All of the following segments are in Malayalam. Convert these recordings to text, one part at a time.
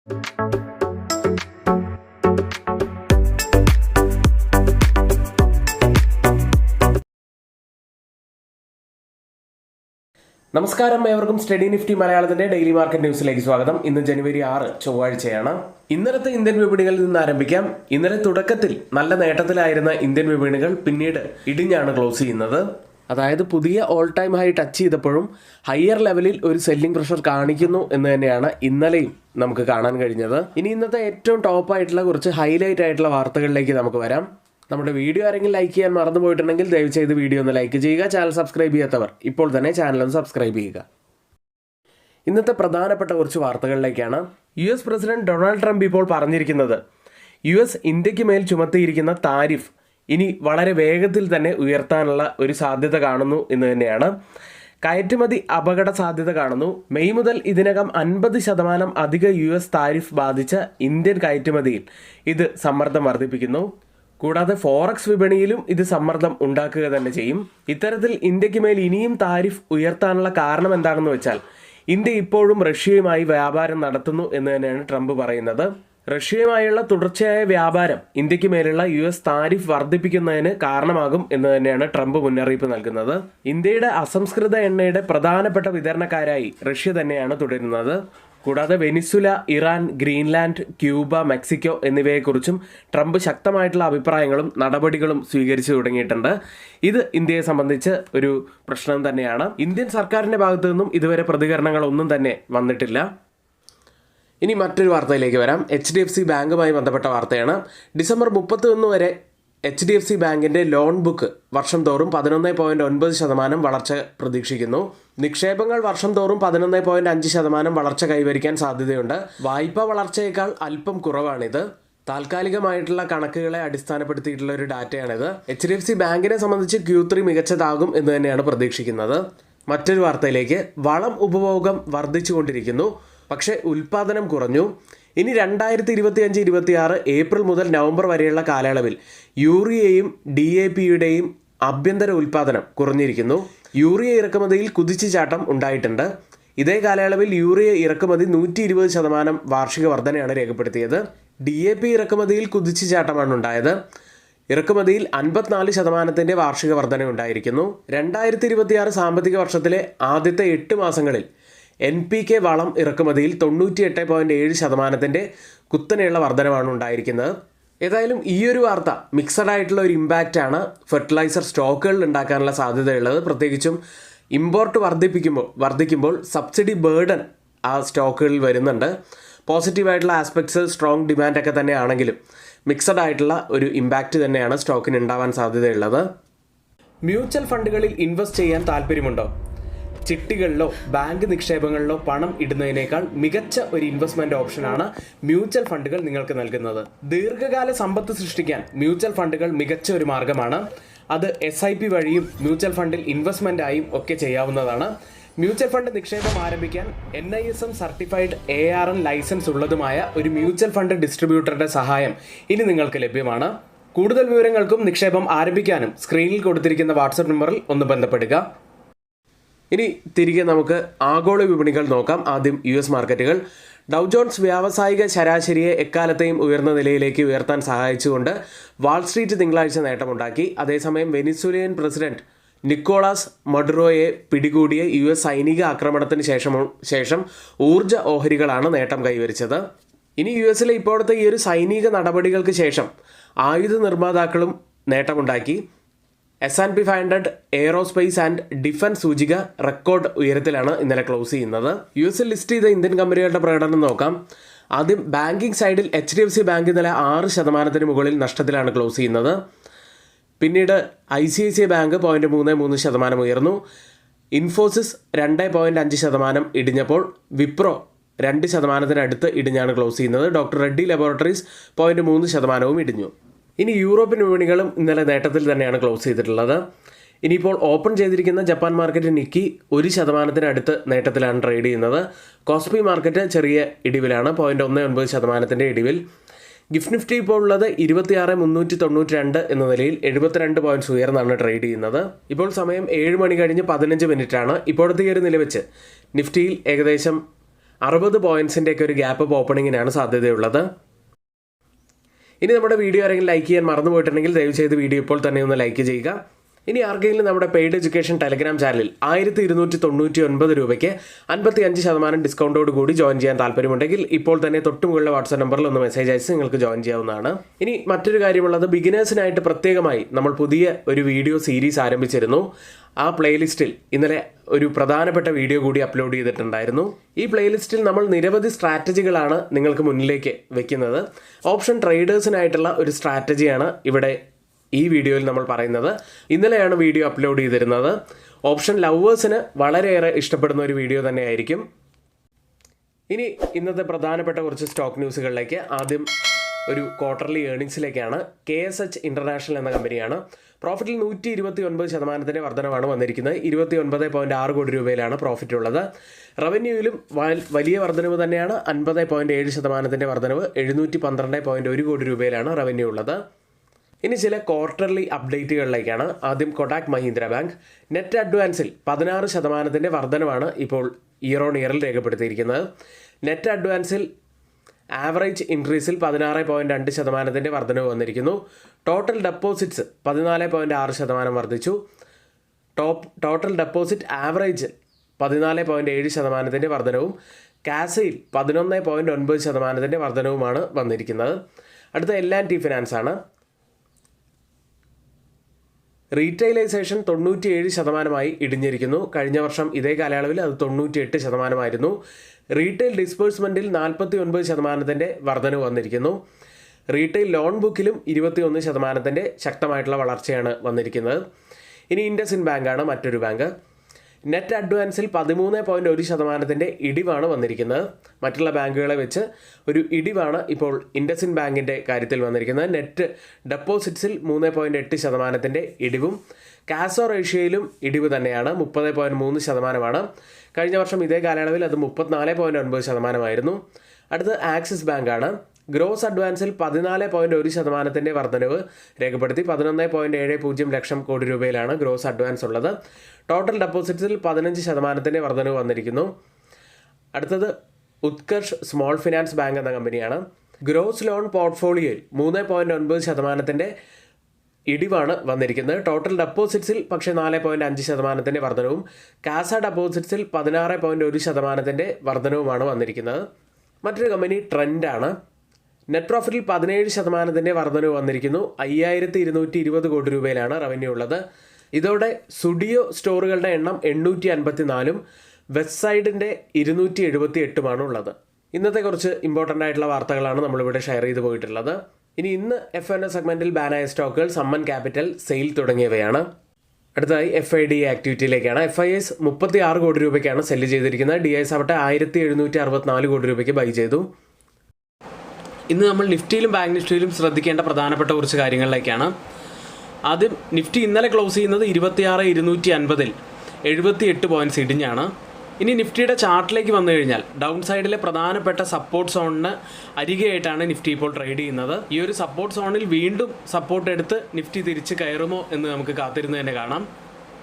നമസ്കാരം, ഏവർക്കും സ്റ്റഡി നിഫ്റ്റി മലയാളത്തിന്റെ ഡെയിലി മാർക്കറ്റ് ന്യൂസിലേക്ക് സ്വാഗതം. ഇന്ന് ജനുവരി 6 ചൊവ്വാഴ്ചയാണ്. ഇന്നലത്തെ ഇന്ത്യൻ വിപണികളിൽ നിന്ന് ആരംഭിക്കാം. ഇന്നലെ തുടക്കത്തിൽ നല്ല നേട്ടത്തിലായിരുന്ന ഇന്ത്യൻ വിപണികൾ പിന്നീട് ഇടിഞ്ഞാണ് ക്ലോസ് ചെയ്യുന്നത്. അതായത് പുതിയ ഓൾ ടൈം ഹൈ ടച്ച് ചെയ്തപ്പോഴും ഹയർ ലെവലിൽ ഒരു സെല്ലിംഗ് പ്രഷർ കാണിക്കുന്നു എന്ന് തന്നെയാണ് ഇന്നലെയും നമുക്ക് കാണാൻ കഴിഞ്ഞത്. ഇനി ഇന്നത്തെ ഏറ്റവും ടോപ്പായിട്ടുള്ള കുറച്ച് ഹൈലൈറ്റ് ആയിട്ടുള്ള വാർത്തകളിലേക്ക് നമുക്ക് വരാം. നമ്മുടെ വീഡിയോ ആരെങ്കിലും ലൈക്ക് ചെയ്യാൻ മറന്നു പോയിട്ടുണ്ടെങ്കിൽ ദയവ് ചെയ്ത് വീഡിയോ ഒന്ന് ലൈക്ക് ചെയ്യുക. ചാനൽ സബ്സ്ക്രൈബ് ചെയ്യാത്തവർ ഇപ്പോൾ തന്നെ ചാനൽ ഒന്ന് സബ്സ്ക്രൈബ് ചെയ്യുക. ഇന്നത്തെ പ്രധാനപ്പെട്ട കുറച്ച് വാർത്തകളിലേക്കാണ്. US പ്രസിഡന്റ് ഡൊണാൾഡ് ട്രംപ് ഇപ്പോൾ പറഞ്ഞിരിക്കുന്നത് US ഇന്ത്യക്ക് മേൽ ചുമത്തിയിരിക്കുന്ന താരിഫ് ഇനി വളരെ വേഗത്തിൽ തന്നെ ഉയർത്താനുള്ള ഒരു സാധ്യത കാണുന്നു എന്ന് തന്നെയാണ്. കയറ്റുമതി അപകട സാധ്യത കാണുന്നു. മെയ് മുതൽ ഇതിനകം 50% അധിക US താരിഫ് ബാധിച്ച ഇന്ത്യൻ കയറ്റുമതിയിൽ ഇത് സമ്മർദ്ദം വർദ്ധിപ്പിക്കുന്നു. കൂടാതെ ഫോറക്സ് വിപണിയിലും ഇത് സമ്മർദ്ദം ഉണ്ടാക്കുക തന്നെ ചെയ്യും. ഇത്തരത്തിൽ ഇന്ത്യക്ക് മേൽ ഇനിയും താരിഫ് ഉയർത്താനുള്ള കാരണം എന്താണെന്ന് വെച്ചാൽ ഇന്ത്യ ഇപ്പോഴും റഷ്യയുമായി വ്യാപാരം നടത്തുന്നു എന്ന് തന്നെയാണ് ട്രംപ് പറയുന്നത്. റഷ്യയുമായുള്ള തുടർച്ചയായ വ്യാപാരം ഇന്ത്യക്ക് മേലുള്ള US താരിഫ് വർദ്ധിപ്പിക്കുന്നതിന് കാരണമാകും എന്ന് തന്നെയാണ് ട്രംപ് മുന്നറിയിപ്പ് നൽകുന്നത്. ഇന്ത്യയുടെ അസംസ്കൃത എണ്ണയുടെ പ്രധാനപ്പെട്ട വിതരണക്കാരായി റഷ്യ തന്നെയാണ് തുടരുന്നത്. കൂടാതെ Venezuela, Iran, Greenland, Cuba, Mexico എന്നിവയെക്കുറിച്ചും ട്രംപ് ശക്തമായിട്ടുള്ള അഭിപ്രായങ്ങളും നടപടികളും സ്വീകരിച്ചു തുടങ്ങിയിട്ടുണ്ട്. ഇത് ഇന്ത്യയെ സംബന്ധിച്ച് ഒരു പ്രശ്നം തന്നെയാണ്. ഇന്ത്യൻ സർക്കാരിൻ്റെ ഭാഗത്തു നിന്നും ഇതുവരെ പ്രതികരണങ്ങളൊന്നും തന്നെ വന്നിട്ടില്ല. ഇനി മറ്റൊരു വാർത്തയിലേക്ക് വരാം. HDFC ബാങ്കുമായി ബന്ധപ്പെട്ട വാർത്തയാണ്. ഡിസംബർ 31 വരെ HDFC ബാങ്കിൻ്റെ ലോൺ ബുക്ക് വർഷം തോറും 11.9% വളർച്ച പ്രതീക്ഷിക്കുന്നു. നിക്ഷേപങ്ങൾ വർഷം തോറും 11.5% വളർച്ച കൈവരിക്കാൻ സാധ്യതയുണ്ട്. വായ്പ വളർച്ചയേക്കാൾ അല്പം കുറവാണിത്. താൽക്കാലികമായിട്ടുള്ള കണക്കുകളെ അടിസ്ഥാനപ്പെടുത്തിയിട്ടുള്ള ഒരു ഡാറ്റയാണിത്. HDFC ബാങ്കിനെ സംബന്ധിച്ച് Q3 മികച്ചതാകും എന്ന് തന്നെയാണ് പ്രതീക്ഷിക്കുന്നത്. മറ്റൊരു വാർത്തയിലേക്ക്. വളം ഉപഭോഗം വർദ്ധിച്ചുകൊണ്ടിരിക്കുന്നു, പക്ഷേ ഉൽപ്പാദനം കുറഞ്ഞു. ഇനി 2025-26 ഏപ്രിൽ മുതൽ നവംബർ വരെയുള്ള കാലയളവിൽ യൂറിയയും DAPയുടെയും ആഭ്യന്തര ഉൽപ്പാദനം കുറഞ്ഞിരിക്കുന്നു. യൂറിയ ഇറക്കുമതിയിൽ കുതിച്ചുചാട്ടം ഉണ്ടായിട്ടുണ്ട്. ഇതേ കാലയളവിൽ യൂറിയ ഇറക്കുമതി 120% വാർഷിക വർധനയാണ് രേഖപ്പെടുത്തിയത്. DAP ഇറക്കുമതിയിൽ കുതിച്ചുചാട്ടമാണ് ഉണ്ടായത്. ഇറക്കുമതിയിൽ 54% വാർഷിക വർധന ഉണ്ടായിരിക്കുന്നു. 2026 സാമ്പത്തിക വർഷത്തിലെ ആദ്യത്തെ 8 മാസങ്ങളിൽ NPK വളം ഇറക്കുമതിയിൽ 98.7% കുത്തനെയുള്ള വർധനമാണ് ഉണ്ടായിരിക്കുന്നത്. ഏതായാലും ഈ ഒരു വാർത്ത മിക്സഡ് ആയിട്ടുള്ള ഒരു ഇമ്പാക്റ്റ് ആണ് ഫെർട്ടിലൈസർ സ്റ്റോക്കുകളിൽ ഉണ്ടാക്കാനുള്ള സാധ്യതയുള്ളത്. പ്രത്യേകിച്ചും ഇമ്പോർട്ട് വർദ്ധിക്കുമ്പോൾ സബ്സിഡി ബേർഡൻ ആ സ്റ്റോക്കുകളിൽ വരുന്നുണ്ട്. പോസിറ്റീവായിട്ടുള്ള ആസ്പെക്ട്സ്, സ്ട്രോങ് ഡിമാൻഡൊക്കെ തന്നെ ആണെങ്കിലും മിക്സഡ് ആയിട്ടുള്ള ഒരു ഇമ്പാക്റ്റ് തന്നെയാണ് സ്റ്റോക്കിന് ഉണ്ടാവാൻ സാധ്യതയുള്ളത്. മ്യൂച്വൽ ഫണ്ടുകളിൽ ഇൻവെസ്റ്റ് ചെയ്യാൻ താല്പര്യമുണ്ടോ? ചിട്ടികളിലോ ബാങ്ക് നിക്ഷേപങ്ങളിലോ പണം ഇടുന്നതിനേക്കാൾ മികച്ച ഒരു ഇൻവെസ്റ്റ്മെന്റ് ഓപ്ഷനാണ് മ്യൂച്വൽ ഫണ്ടുകൾ നിങ്ങൾക്ക് നൽകുന്നത്. ദീർഘകാല സമ്പത്ത് സൃഷ്ടിക്കാൻ മ്യൂച്വൽ ഫണ്ടുകൾ മികച്ച ഒരു മാർഗമാണ്. അത് SIP വഴിയും മ്യൂച്വൽ ഫണ്ടിൽ ഇൻവെസ്റ്റ്മെന്റായും ഒക്കെ ചെയ്യാവുന്നതാണ്. മ്യൂച്വൽ ഫണ്ട് നിക്ഷേപം ആരംഭിക്കാൻ NISM സർട്ടിഫൈഡ് ARN ലൈസൻസ് ഉള്ളതുമായ ഒരു മ്യൂച്വൽ ഫണ്ട് ഡിസ്ട്രിബ്യൂട്ടറുടെ സഹായം ഇനി നിങ്ങൾക്ക് ലഭ്യമാണ്. കൂടുതൽ വിവരങ്ങൾക്കും നിക്ഷേപം ആരംഭിക്കാനും സ്ക്രീനിൽ കൊടുത്തിരിക്കുന്ന വാട്സപ്പ് നമ്പറിൽ ഒന്ന് ബന്ധപ്പെടുക. ഇനി തിരികെ നമുക്ക് ആഗോള വിപണികൾ നോക്കാം. ആദ്യം US മാർക്കറ്റുകൾ. ഡൗ ജോൺസ് വ്യാവസായിക ശരാശരിയെ എക്കാലത്തെയും ഉയർന്ന നിലയിലേക്ക് ഉയർത്താൻ സഹായിച്ചുകൊണ്ട് വാൾസ്ട്രീറ്റ് തിങ്കളാഴ്ച നേട്ടമുണ്ടാക്കി. അതേസമയം വെനിസുലിയൻ പ്രസിഡന്റ് നിക്കോളാസ് മഡുറോയെ പിടികൂടിയ US സൈനിക ആക്രമണത്തിന് ശേഷം ഊർജ്ജ ഓഹരികളാണ് നേട്ടം കൈവരിച്ചത്. ഇനി US ഇപ്പോഴത്തെ ഈ ഒരു സൈനിക നടപടികൾക്ക് ശേഷം ആയുധ നിർമ്മാതാക്കളും നേട്ടമുണ്ടാക്കി. S&P 500 എയ്റോസ്പേസ് ആൻഡ് ഡിഫൻസ് സൂചിക റെക്കോർഡ് ഉയരത്തിലാണ് ഇന്നലെ ക്ലോസ് ചെയ്യുന്നത്. US ലിസ്റ്റ് ചെയ്ത ഇന്ത്യൻ കമ്പനികളുടെ പ്രകടനം നോക്കാം. ആദ്യം ബാങ്കിങ് സൈഡിൽ HDFC ബാങ്ക് ഇന്നലെ 6% മുകളിൽ നഷ്ടത്തിലാണ് ക്ലോസ് ചെയ്യുന്നത്. പിന്നീട് ICICI ബാങ്ക് 0.33% ഉയർന്നു. ഇൻഫോസിസ് 2.5% ഇടിഞ്ഞപ്പോൾ വിപ്രോ 2% ഇടിഞ്ഞാണ് ക്ലോസ് ചെയ്യുന്നത്. ഡോക്ടർ റെഡ്ഡി ലബോറട്ടറീസ് 0.3% ഇടിഞ്ഞു. ഇനി യൂറോപ്യൻ വിപണികളും ഇന്നലെ നേട്ടത്തിൽ തന്നെയാണ് ക്ലോസ് ചെയ്തിട്ടുള്ളത്. ഇനിയിപ്പോൾ ഓപ്പൺ ചെയ്തിരിക്കുന്ന ജപ്പാൻ മാർക്കറ്റ് നിക്കി 1% നേട്ടത്തിലാണ് ട്രേഡ് ചെയ്യുന്നത്. കോസ്പി മാർക്കറ്റ് ചെറിയ ഇടിവിലാണ്, 0.19% ഇടിവിൽ. ഗിഫ്റ്റ് നിഫ്റ്റി ഇപ്പോൾ ഉള്ളത് 26,392 എന്ന നിലയിൽ 72 പോയിന്റ്സ് ഉയർന്നാണ് ട്രേഡ് ചെയ്യുന്നത്. ഇപ്പോൾ സമയം 7 മണി കഴിഞ്ഞ് 15 മിനിറ്റാണ്. ഇപ്പോഴത്തെ ഒരു നില വെച്ച് നിഫ്റ്റിയിൽ ഏകദേശം 60 പോയിന്റ്സിൻ്റെയൊക്കെ ഒരു ഗ്യാപ്പ് ഓപ്പണിങ്ങിനാണ് സാധ്യതയുള്ളത്. ഇനി നമ്മുടെ വീഡിയോ ആരെങ്കിലും ലൈക്ക് ചെയ്യാൻ മറന്നു പോയിട്ടുണ്ടെങ്കിൽ ദയവ് ചെയ്ത് വീഡിയോ ഇപ്പോൾ തന്നെ ഒന്ന് ലൈക്ക് ചെയ്യുക. ഇനി ആർക്കെങ്കിലും നമ്മുടെ പെയ്ഡ് എഡ്യൂക്കേഷൻ ടെലഗ്രാം ചാനലിൽ 1299 രൂപയ്ക്ക് 55% ഡിസ്കൗണ്ടോട് കൂടി ജോയിൻ ചെയ്യാൻ താല്പര്യമുണ്ടെങ്കിൽ ഇപ്പോൾ തന്നെ തൊട്ടുമുള്ള വാട്സാപ്പ് നമ്പറിൽ ഒന്ന് മെസ്സേജ് അയച്ച് നിങ്ങൾക്ക് ജോയിൻ ചെയ്യാവുന്നതാണ്. ഇനി മറ്റൊരു കാര്യമുള്ളത്, ബിഗിനേഴ്സിനായിട്ട് പ്രത്യേകമായി നമ്മൾ പുതിയ ഒരു വീഡിയോ സീരീസ് ആരംഭിച്ചിരുന്നു. ആ പ്ലേലിസ്റ്റിൽ ഇന്നലെ ഒരു പ്രധാനപ്പെട്ട വീഡിയോ കൂടി അപ്ലോഡ് ചെയ്തിട്ടുണ്ടായിരുന്നു. ഈ പ്ലേലിസ്റ്റിൽ നമ്മൾ നിരവധി സ്ട്രാറ്റജികളാണ് നിങ്ങൾക്ക് മുന്നിലേക്ക് വെക്കുന്നത്. ഓപ്ഷൻ ട്രേഡേഴ്സിനായിട്ടുള്ള ഒരു സ്ട്രാറ്റജിയാണ് ഇവിടെ ഈ വീഡിയോയിൽ നമ്മൾ പറയുന്നത്. ഇന്നലെയാണ് വീഡിയോ അപ്ലോഡ് ചെയ്തിരുന്നത്. ഓപ്ഷൻ ലവേഴ്സിന് വളരെയേറെ ഇഷ്ടപ്പെടുന്ന ഒരു വീഡിയോ തന്നെയായിരിക്കും. ഇനി ഇന്നത്തെ പ്രധാനപ്പെട്ട കുറച്ച് സ്റ്റോക്ക് ന്യൂസുകളിലേക്ക്. ആദ്യം ഒരു ക്വാർട്ടർലി ഏർണിംഗ്സിലേക്കാണ്. KSH ഇൻ്റർനാഷണൽ എന്ന കമ്പനിയാണ്. പ്രോഫിറ്റിൽ 129% വർധനമാണ് വന്നിരിക്കുന്നത്. 29.6 കോടി രൂപയിലാണ് പ്രോഫിറ്റ് ഉള്ളത്. റവന്യൂവിലും വലിയ വർധനവ് തന്നെയാണ്. 50.7% വർധനവ്. 712.1 കോടി രൂപയിലാണ് റവന്യൂ ഉള്ളത്. ഇനി ചില ക്വാർട്ടർലി അപ്ഡേറ്റുകളിലേക്കാണ്. ആദ്യം കൊടാക് മഹീന്ദ്ര ബാങ്ക് നെറ്റ് അഡ്വാൻസിൽ 16% വർധനവാണ് ഇപ്പോൾ ഇയർ ഓൺ ഇയറിൽ രേഖപ്പെടുത്തിയിരിക്കുന്നത്. നെറ്റ് അഡ്വാൻസിൽ ആവറേജ് ഇൻക്രീസിൽ 16.2% വർധനവ് വന്നിരിക്കുന്നു. ടോട്ടൽ ഡെപ്പോസിറ്റ്സ് 14.6% വർദ്ധിച്ചു. ടോട്ടൽ ഡെപ്പോസിറ്റ് ആവറേജ് 14.7% വർധനവും കാസയിൽ 11.9% വർധനവുമാണ് വന്നിരിക്കുന്നത്. അടുത്ത L&T ഫിനാൻസ് ആണ്. റീറ്റെയിലൈസേഷൻ 97% ഇടിഞ്ഞിരിക്കുന്നു. കഴിഞ്ഞ വർഷം ഇതേ കാലയളവിൽ അത് 98%. റീറ്റെയിൽ ഡിസ്ബേഴ്സ്മെൻറ്റിൽ 49% വർധനവ് വന്നിരിക്കുന്നു. റീറ്റെയിൽ ലോൺ ബുക്കിലും 21% ശക്തമായിട്ടുള്ള വളർച്ചയാണ് വന്നിരിക്കുന്നത്. ഇനി ഇൻഡസ്ഇൻഡ് ബാങ്കാണ് മറ്റൊരു ബാങ്ക്. നെറ്റ് അഡ്വാൻസിൽ 13.1% ഇടിവാണ് വന്നിരിക്കുന്നത്. മറ്റുള്ള ബാങ്കുകളെ വെച്ച് ഒരു ഇടിവാണ് ഇപ്പോൾ ഇൻഡസ്ഇൻഡ് ബാങ്കിൻ്റെ കാര്യത്തിൽ വന്നിരിക്കുന്നത്. നെറ്റ് ഡെപ്പോസിറ്റ്സിൽ 3.8% ഇടിവും കാസോ റേഷ്യോയിലും ഇടിവ് തന്നെയാണ്. 30.3%. കഴിഞ്ഞ വർഷം ഇതേ കാലയളവിൽ അത് 34.9%. അടുത്ത് ആക്സിസ് ബാങ്കാണ്. ഗ്രോസ് അഡ്വാൻസിൽ 14.1% വർധനവ് രേഖപ്പെടുത്തി. 11.70 ലക്ഷം കോടി രൂപയിലാണ് ഗ്രോസ് അഡ്വാൻസ് ഉള്ളത്. ടോട്ടൽ ഡെപ്പോസിറ്റ്സിൽ 15% വർധനവ് വന്നിരിക്കുന്നു. അടുത്തത് ഉത്കർഷ് സ്മോൾ ഫിനാൻസ് ബാങ്ക് എന്ന കമ്പനിയാണ്. ഗ്രോസ് ലോൺ പോർട്ട്ഫോളിയോയിൽ 3.9% ഇടിവാണ് വന്നിരിക്കുന്നത്. ടോട്ടൽ ഡെപ്പോസിറ്റ്സിൽ പക്ഷേ 4.5% വർധനവും കാസ ഡെപ്പോസിറ്റ്സിൽ 16.1% വർധനവുമാണ് വന്നിരിക്കുന്നത്. മറ്റൊരു കമ്പനി ട്രെൻഡാണ്. നെറ്റ് പ്രോഫിറ്റിൽ 17% വർധനവ് വന്നിരിക്കുന്നു. 5220 കോടി രൂപയിലാണ് റവന്യൂ ഉള്ളത്. ഇതോടെ സുഡിയോ സ്റ്റോറുകളുടെ എണ്ണം 854 വെസ്റ്റ് സൈഡിൻ്റെ 278 ഉള്ളത്. ഇന്നത്തെ കുറച്ച് ഇമ്പോർട്ടൻ്റ് ആയിട്ടുള്ള വാർത്തകളാണ് നമ്മളിവിടെ ഷെയർ ചെയ്ത് പോയിട്ടുള്ളത്. ഇന്ന് F&O സെഗ്മെൻറ്റിൽ ബാനായ സ്റ്റോക്കുകൾ സമ്മൻ ക്യാപിറ്റൽ, സെയിൽ തുടങ്ങിയവയാണ്. അടുത്തതായി FID ആക്ടിവിറ്റിയിലേക്കാണ്. FIS 36 കോടി രൂപയ്ക്കാണ് സെല്ല് ചെയ്തിരിക്കുന്നത്. DIS ആവട്ടെ 1764 കോടി രൂപയ്ക്ക് ബൈ ചെയ്തു. ഇന്ന് നമ്മൾ നിഫ്റ്റിയിലും ബാങ്ക് നിഫ്റ്റിയിലും ശ്രദ്ധിക്കേണ്ട പ്രധാനപ്പെട്ട കുറച്ച് കാര്യങ്ങളിലേക്കാണ്. ആദ്യം നിഫ്റ്റി ഇന്നലെ ക്ലോസ് ചെയ്യുന്നത് 26,250 78 പോയിൻറ്റ്സ് ഇടിഞ്ഞാണ്. ഇനി നിഫ്റ്റിയുടെ ചാർട്ടിലേക്ക് വന്നു കഴിഞ്ഞാൽ ഡൗൺ സൈഡിലെ പ്രധാനപ്പെട്ട സപ്പോർട്ട് സോണിന് അരികെയായിട്ടാണ് നിഫ്റ്റി ഇപ്പോൾ ട്രേഡ് ചെയ്യുന്നത്. ഈ ഒരു സപ്പോർട്ട് സോണിൽ വീണ്ടും സപ്പോർട്ട് എടുത്ത് നിഫ്റ്റി തിരിച്ച് കയറുമോ എന്ന് നമുക്ക് കാത്തിരുന്ന് തന്നെ കാണാം.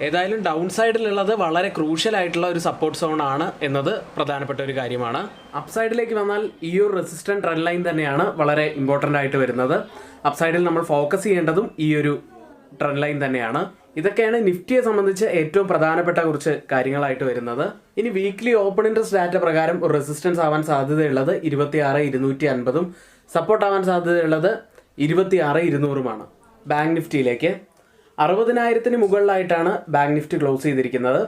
ഏതായാലും ഡൗൺ സൈഡിലുള്ളത് വളരെ ക്രൂഷ്യൽ ആയിട്ടുള്ള ഒരു സപ്പോർട്ട് സോൺ ആണ് എന്നത് പ്രധാനപ്പെട്ട ഒരു കാര്യമാണ്. അപ്സൈഡിലേക്ക് വന്നാൽ ഈ ഒരു റെസിസ്റ്റന്റ് ട്രെൻഡ് ലൈൻ തന്നെയാണ് വളരെ ഇമ്പോർട്ടൻ്റ് ആയിട്ട് വരുന്നത്. അപ്സൈഡിൽ നമ്മൾ ഫോക്കസ് ചെയ്യേണ്ടതും ഈ ഒരു ട്രെൻഡ് ലൈൻ തന്നെയാണ്. ഇതൊക്കെയാണ് നിഫ്റ്റിയെ സംബന്ധിച്ച് ഏറ്റവും പ്രധാനപ്പെട്ട കുറച്ച് കാര്യങ്ങളായിട്ട് വരുന്നത്. ഇനി വീക്ക്ലി ഓപ്പൺ ഇൻട്രസ്റ്റ് ഡാറ്റ പ്രകാരം ഒരു റെസിസ്റ്റൻസ് ആവാൻ സാധ്യതയുള്ളത് 26,250 സപ്പോർട്ട് ആവാൻ സാധ്യതയുള്ളത് 26,200 ബാങ്ക് നിഫ്റ്റിയിലേക്ക് 60,000 മുകളിലായിട്ടാണ് ബാങ്ക് നിഫ്റ്റി ക്ലോസ് ചെയ്തിരിക്കുന്നത്.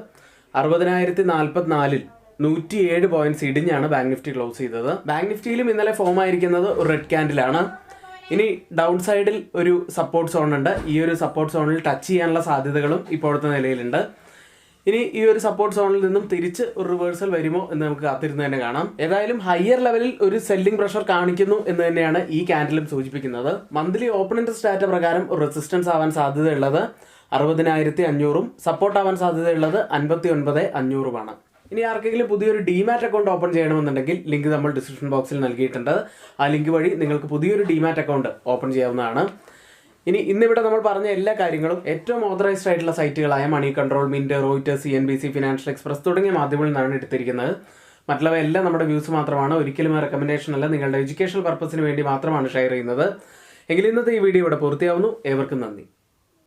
60,044 107 പോയിന്റ്സ് ഇടിഞ്ഞാണ് ബാങ്ക് നിഫ്റ്റി ക്ലോസ് ചെയ്തത്. ബാങ്ക് നിഫ്റ്റിയിലും ഇന്നലെ ഫോം ആയിരിക്കുന്നത് ഒരു റെഡ് ക്യാൻഡിലാണ്. ഇനി ഡൗൺ സൈഡിൽ ഒരു സപ്പോർട്ട് സോൺ ഉണ്ട്. ഈ ഒരു സപ്പോർട്ട് സോണിൽ ടച്ച് ചെയ്യാനുള്ള സാധ്യതകളും ഇപ്പോഴത്തെ നിലയിലുണ്ട്. ഇനി ഈ ഒരു സപ്പോർട്ട് സോണിൽ നിന്നും തിരിച്ച് ഒരു റിവേഴ്സൽ വരുമോ എന്ന് നമുക്ക് കാത്തിരുന്ന് തന്നെ കാണാം. ഏതായാലും ഹയർ ലെവലിൽ ഒരു സെല്ലിംഗ് പ്രഷർ കാണിക്കുന്നു എന്ന് തന്നെയാണ് ഈ ക്യാൻഡിലും സൂചിപ്പിക്കുന്നത്. മന്ത്ലി ഓപ്പൺ ഇൻട്രസ്റ്റ് ഡാറ്റ പ്രകാരം ഒരു റെസിസ്റ്റൻസ് ആവാൻ സാധ്യതയുള്ളത് 60,500 സപ്പോർട്ട് ആവാൻ സാധ്യതയുള്ളത് 59,500. ഇനി ആർക്കെങ്കിലും പുതിയൊരു ഡിമാറ്റ് അക്കൗണ്ട് ഓപ്പൺ ചെയ്യണമെന്നുണ്ടെങ്കിൽ ലിങ്ക് നമ്മൾ ഡിസ്ക്രിപ്ഷൻ ബോക്സിൽ നൽകിയിട്ടുണ്ട്. ആ ലിങ്ക് വഴി നിങ്ങൾക്ക് പുതിയൊരു ഡിമാറ്റ് അക്കൗണ്ട് ഓപ്പൺ ചെയ്യാവുന്നതാണ്. ഇന്നിവിടെ നമ്മൾ പറഞ്ഞ എല്ലാ കാര്യങ്ങളും ഏറ്റവും ഓതറൈസ്ഡ് ആയിട്ടുള്ള സൈറ്റുകളായ Moneycontrol, Mint, Reuters, CNBC, Financial Express തുടങ്ങിയ മാധ്യമങ്ങളിൽ നിന്നാണ് എടുത്തിരിക്കുന്നത്. മറ്റുള്ളവയെല്ലാം നമ്മുടെ വ്യൂസ് മാത്രമാണ്, ഒരിക്കലും റെക്കമെൻഡേഷൻ അല്ല, നിങ്ങളുടെ എഡ്യൂക്കേഷണൽ പർപ്പസിന് വേണ്ടി മാത്രമാണ് ഷെയർ ചെയ്യുന്നത്. എങ്കിൽ ഇന്നത്തെ ഈ വീഡിയോ ഇവിടെ പൂർത്തിയാവുന്നു. ഏവർക്കും നന്ദി.